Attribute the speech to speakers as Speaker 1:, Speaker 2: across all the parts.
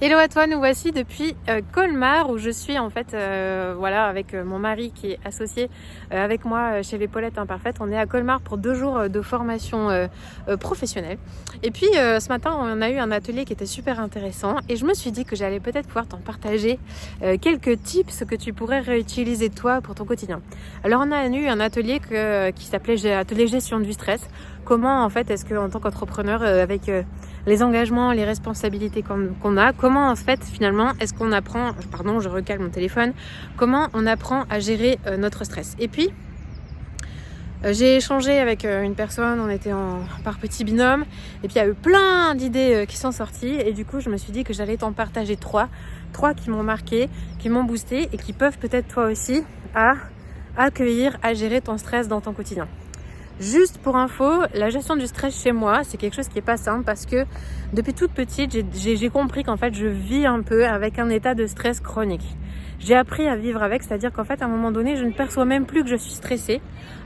Speaker 1: Hello à toi, nous voici depuis Colmar où je suis en fait voilà avec mon mari qui est associé avec moi chez les Paulettes Imparfaites. On est à Colmar pour 2 jours de formation professionnelle. Et puis ce matin on a eu un atelier qui était super intéressant et je me suis dit que j'allais peut-être pouvoir t'en partager quelques tips que tu pourrais réutiliser toi pour ton quotidien. Alors on a eu un atelier qui s'appelait Atelier Gestion du stress. Comment en fait est-ce qu'en tant qu'entrepreneur avec les engagements, les responsabilités qu'on a, comment en fait finalement est-ce qu'on apprend, pardon je recale mon téléphone, comment on apprend à gérer notre stress. Et puis j'ai échangé avec une personne, on était par petit binôme et puis il y a eu plein d'idées qui sont sorties et du coup je me suis dit que j'allais t'en partager trois qui m'ont marqué, qui m'ont boosté et qui peuvent peut-être toi aussi à accueillir, à gérer ton stress dans ton quotidien. Juste pour info, la gestion du stress chez moi, c'est quelque chose qui est pas simple parce que depuis toute petite, j'ai compris qu'en fait, je vis un peu avec un état de stress chronique. J'ai appris à vivre avec, c'est-à-dire qu'en fait, à un moment donné, je ne perçois même plus que je suis stressée,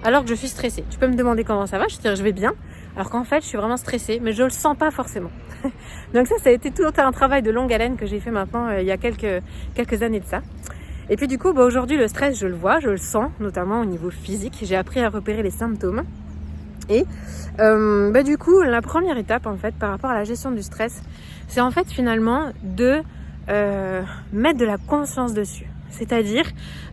Speaker 1: alors que je suis stressée. Tu peux me demander comment ça va, je te dis je vais bien, alors qu'en fait, je suis vraiment stressée, mais je le sens pas forcément. Donc ça a été tout un travail de longue haleine que j'ai fait maintenant il y a quelques années de ça. Et puis du coup, aujourd'hui, le stress, je le vois, je le sens, notamment au niveau physique. J'ai appris à repérer les symptômes. Et du coup, la première étape en fait par rapport à la gestion du stress, c'est en fait finalement de mettre de la conscience dessus. C'est-à-dire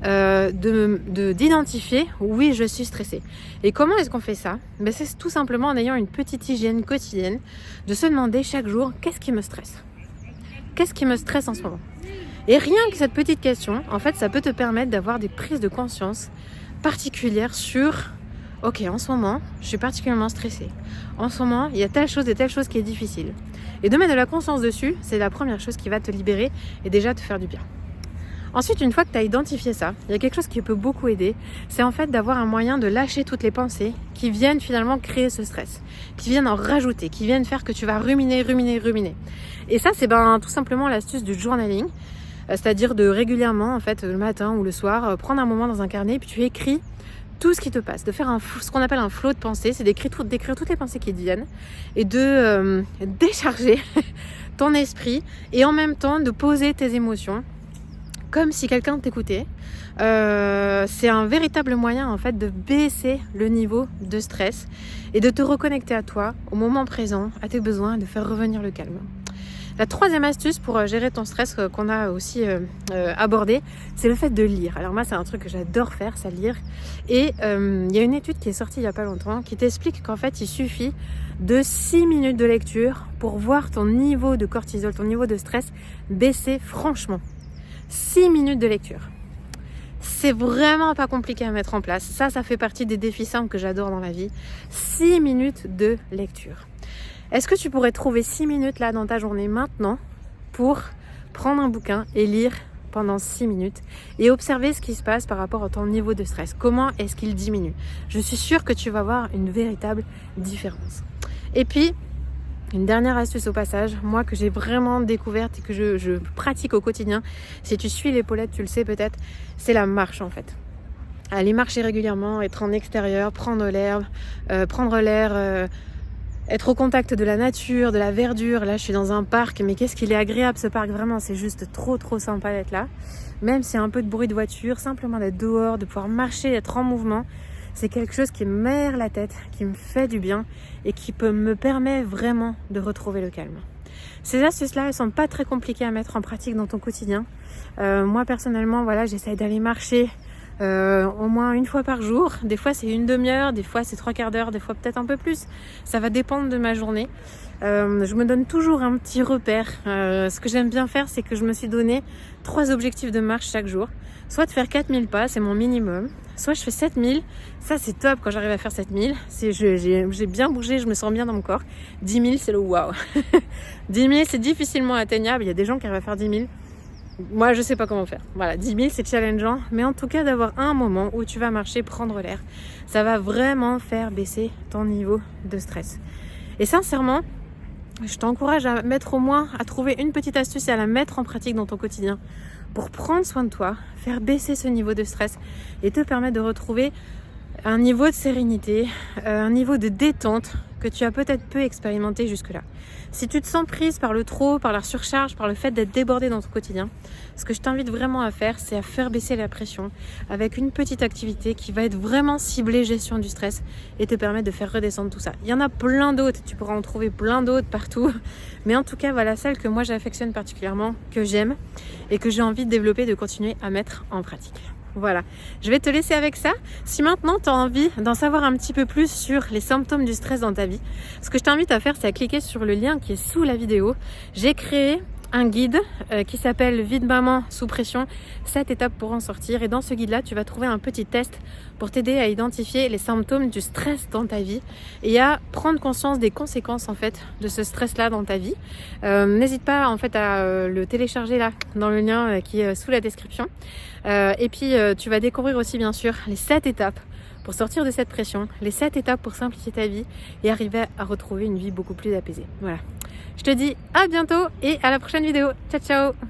Speaker 1: d'identifier, oui, je suis stressée. Et comment est-ce qu'on fait ça ? C'est tout simplement en ayant une petite hygiène quotidienne, de se demander chaque jour, qu'est-ce qui me stresse ? Qu'est-ce qui me stresse en ce moment ? Et rien que cette petite question, en fait, ça peut te permettre d'avoir des prises de conscience particulières sur ok, en ce moment, je suis particulièrement stressée. En ce moment, il y a telle chose et telle chose qui est difficile. Et de mettre de la conscience dessus, c'est la première chose qui va te libérer et déjà te faire du bien. Ensuite, une fois que tu as identifié ça, il y a quelque chose qui peut beaucoup aider, c'est en fait d'avoir un moyen de lâcher toutes les pensées qui viennent finalement créer ce stress, qui viennent en rajouter, qui viennent faire que tu vas ruminer. Et ça, c'est tout simplement l'astuce du journaling, c'est-à-dire de régulièrement, en fait, le matin ou le soir, prendre un moment dans un carnet, puis tu écris tout ce qui te passe, de faire ce qu'on appelle un flow de pensée, c'est d'écrire toutes les pensées qui te viennent et de décharger ton esprit et en même temps de poser tes émotions comme si quelqu'un t'écoutait. C'est un véritable moyen en fait de baisser le niveau de stress et de te reconnecter à toi, au moment présent, à tes besoins et de faire revenir le calme. La troisième astuce pour gérer ton stress qu'on a aussi abordé, c'est le fait de lire. Alors moi, c'est un truc que j'adore faire, c'est lire. Et il y a une étude qui est sortie il n'y a pas longtemps qui t'explique qu'en fait, il suffit de 6 minutes de lecture pour voir ton niveau de cortisol, ton niveau de stress baisser franchement. 6 minutes de lecture. C'est vraiment pas compliqué à mettre en place. Ça fait partie des défis simples que j'adore dans la vie. 6 minutes de lecture. Est-ce que tu pourrais trouver 6 minutes là dans ta journée maintenant pour prendre un bouquin et lire pendant 6 minutes et observer ce qui se passe par rapport à ton niveau de stress? Comment est-ce qu'il diminue? Je suis sûre que tu vas voir une véritable différence. Et puis, une dernière astuce au passage, moi que j'ai vraiment découverte et que je pratique au quotidien, si tu suis les Paulettes, tu le sais peut-être, c'est la marche en fait. Aller marcher régulièrement, être en extérieur, prendre l'air, être au contact de la nature, de la verdure. Là, je suis dans un parc, mais qu'est-ce qu'il est agréable ce parc, vraiment, c'est juste trop sympa d'être là. Même s'il y a un peu de bruit de voiture, simplement d'être dehors, de pouvoir marcher, d'être en mouvement, c'est quelque chose qui m'aère la tête, qui me fait du bien et qui me permet vraiment de retrouver le calme. Ces astuces-là, elles sont pas très compliquées à mettre en pratique dans ton quotidien. Moi, personnellement, voilà, j'essaye d'aller marcher au moins une fois par jour. Des fois c'est une demi-heure, des fois c'est 3/4 d'heure, des fois peut-être un peu plus. Ça va dépendre de ma journée. Je me donne toujours un petit repère. Ce que j'aime bien faire, c'est que je me suis donné 3 objectifs de marche chaque jour. Soit de faire 4000 pas, c'est mon minimum. Soit je fais 7000. Ça c'est top quand j'arrive à faire 7000. J'ai bien bougé, je me sens bien dans mon corps. 10 000 c'est le waouh. 10 000 c'est difficilement atteignable. Il y a des gens qui arrivent à faire 10 000. Moi, je sais pas comment faire. Voilà, 10 000, c'est challengeant. Mais en tout cas, d'avoir un moment où tu vas marcher, prendre l'air, ça va vraiment faire baisser ton niveau de stress. Et sincèrement, je t'encourage à mettre au moins, à trouver une petite astuce et à la mettre en pratique dans ton quotidien pour prendre soin de toi, faire baisser ce niveau de stress et te permettre de retrouver un niveau de sérénité, un niveau de détente que tu as peut-être peu expérimenté jusque-là. Si tu te sens prise par le trop, par la surcharge, par le fait d'être débordée dans ton quotidien, ce que je t'invite vraiment à faire, c'est à faire baisser la pression avec une petite activité qui va être vraiment ciblée gestion du stress et te permettre de faire redescendre tout ça. Il y en a plein d'autres, tu pourras en trouver plein d'autres partout, mais en tout cas, voilà celle que moi j'affectionne particulièrement, que j'aime et que j'ai envie de développer, de continuer à mettre en pratique. Voilà, je vais te laisser avec ça. Si maintenant tu as envie d'en savoir un petit peu plus sur les symptômes du stress dans ta vie, ce que je t'invite à faire, c'est à cliquer sur le lien qui est sous la vidéo. J'ai créé un guide qui s'appelle Vie de maman sous pression, 7 étapes pour en sortir. Et dans ce guide-là, tu vas trouver un petit test pour t'aider à identifier les symptômes du stress dans ta vie et à prendre conscience des conséquences en fait de ce stress-là dans ta vie. N'hésite pas en fait à le télécharger là dans le lien qui est sous la description. Et puis tu vas découvrir aussi bien sûr les 7 étapes pour sortir de cette pression, les 7 étapes pour simplifier ta vie et arriver à retrouver une vie beaucoup plus apaisée. Voilà. Je te dis à bientôt et à la prochaine vidéo. Ciao ciao!